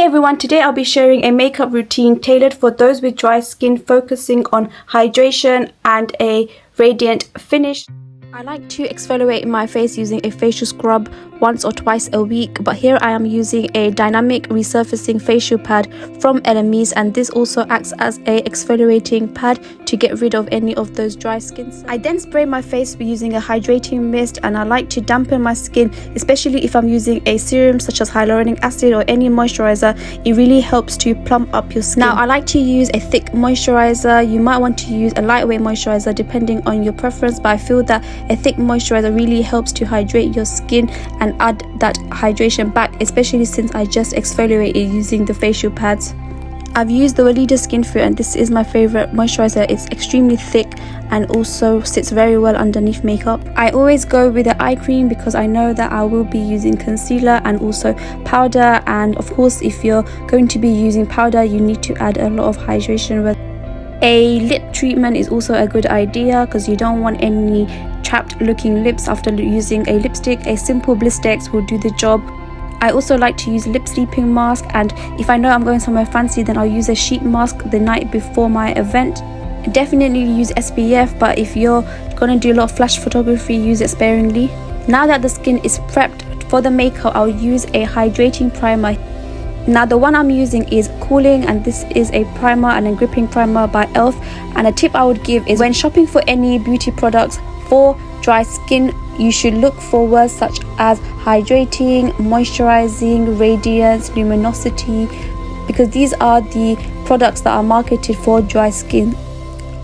Hey everyone, today I'll be sharing a makeup routine tailored for those with dry skin, focusing on hydration and a radiant finish. I like to exfoliate my face using a facial scrub once or twice a week, but here I am using a dynamic resurfacing facial pad from Elemis, and this also acts as a exfoliating pad to get rid of any of those dry skins. I then spray my face using a hydrating mist, and I like to dampen my skin, especially if I'm using a serum such as hyaluronic acid or any moisturizer. It really helps to plump up your skin. Now I like to use a thick moisturizer. You might want to use a lightweight moisturizer depending on your preference, but I feel that a thick moisturizer really helps to hydrate your skin and add that hydration back, especially since I just exfoliated using the facial pads. I've used the Weleda Skin Fruit, and this is my favorite moisturizer. It's extremely thick and also sits very well underneath makeup. I always go with the eye cream because I know that I will be using concealer and also powder, and of course if you're going to be using powder you need to add a lot of hydration. A lip treatment is also a good idea because you don't want any trapped looking lips after using a lipstick. A simple Blistex will do the job. I also like to use lip sleeping mask, and if I know I'm going somewhere fancy then I'll use a sheet mask the night before my event. Definitely use SPF, but if you're gonna do a lot of flash photography, use it sparingly. Now that the skin is prepped for the makeup, I'll use a hydrating primer. Now the one I'm using is Cooling, and this is a primer and a gripping primer by ELF. And a tip I would give is when shopping for any beauty products for dry skin, you should look for words such as hydrating, moisturizing, radiance, luminosity, because these are the products that are marketed for dry skin.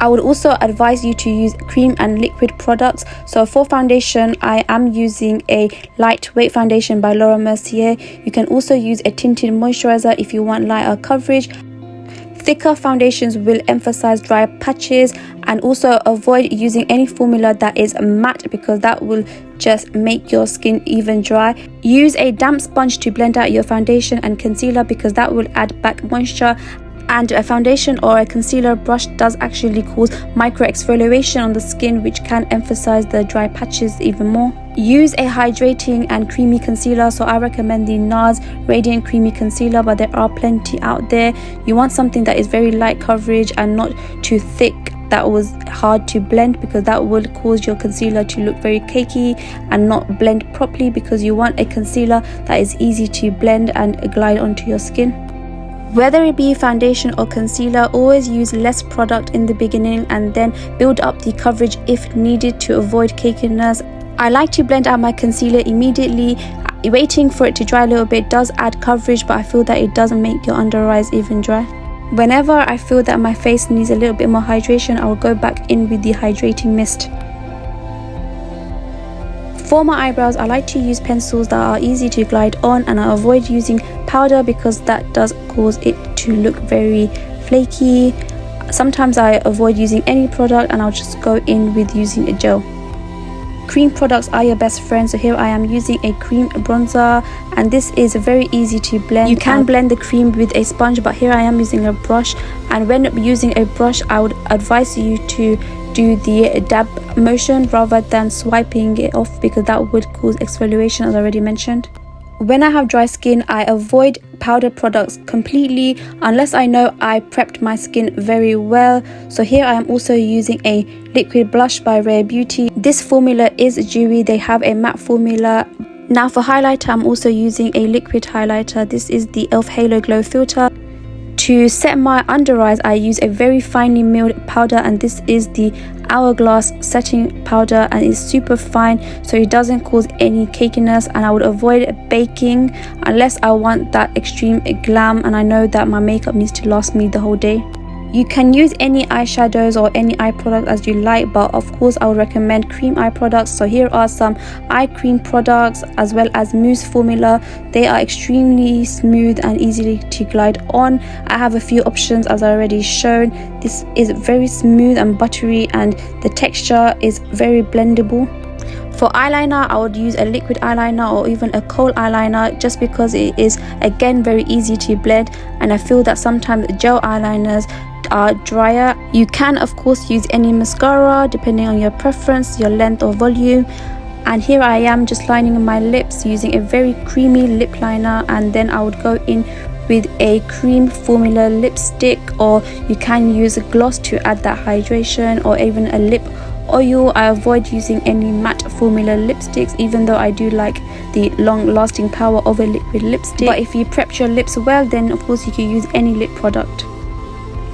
I would also advise you to use cream and liquid products. So for foundation, I am using a lightweight foundation by Mercier. You can also use a tinted moisturizer if you want lighter coverage. Thicker foundations will emphasize dry patches, and also avoid using any formula that is matte because that will just make your skin even dry. Use a damp sponge to blend out your foundation and concealer because that will add back moisture. And a foundation or a concealer brush does actually cause micro exfoliation on the skin, which can emphasize the dry patches even more. Use a hydrating and creamy concealer. So I recommend the Nars Radiant Creamy Concealer, but there are plenty out there. You want something that is very light coverage and not too thick that was hard to blend, because that will cause your concealer to look very cakey and not blend properly, because you want a concealer that is easy to blend and glide onto your skin. Whether it be foundation or concealer, always use less product in the beginning and then build up the coverage if needed to avoid cakiness. I like to blend out my concealer immediately. Waiting for it to dry a little bit does add coverage, but I feel that it doesn't make your under eyes even dry. Whenever I feel that my face needs a little bit more hydration, I will go back in with the hydrating mist. For my eyebrows, I like to use pencils that are easy to glide on, and I avoid using powder because that does cause it to look very flaky. Sometimes I avoid using any product and I'll just go in with using a gel. Cream products are your best friend, so here I am using a cream bronzer, and this is very easy to blend. You can blend the cream with a sponge, but here I am using a brush, and when using a brush I would advise you to do the dab motion rather than swiping it off, because that would cause exfoliation as I already mentioned. When I have dry skin, I avoid powder products completely unless I know I prepped my skin very well. So here I am also using a liquid blush by Rare Beauty. This formula is dewy. They have a matte formula. Now for highlighter, I'm also using a liquid highlighter. This is the ELF Halo Glow Filter. To set my under eyes, I use a very finely milled powder, and this is the Hourglass setting powder, and it's super fine so it doesn't cause any cakiness. And I would avoid baking unless I want that extreme glam and I know that my makeup needs to last me the whole day. You can use any eyeshadows or any eye product as you like, but of course I would recommend cream eye products. So here are some eye cream products as well as mousse formula. They are extremely smooth and easy to glide on. I have a few options as I already shown. This is very smooth and buttery, and the texture is very blendable. For eyeliner, I would use a liquid eyeliner or even a kohl eyeliner, just because it is again very easy to blend, and I feel that sometimes gel eyeliners are drier. You can of course use any mascara depending on your preference, your length or volume. And here I am just lining my lips using a very creamy lip liner, and then I would go in with a cream formula lipstick, or you can use a gloss to add that hydration, or even a lip oil. I avoid using any matte formula lipsticks, even though I do like the long lasting power of a liquid lipstick. But if you prepped your lips well, then of course you can use any lip product.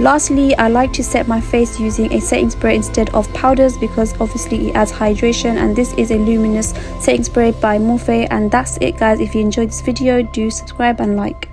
Lastly, I like to set my face using a setting spray instead of powders, because obviously it adds hydration, and this is a luminous setting spray by Morphe. And that's it guys. If you enjoyed this video, do subscribe and like.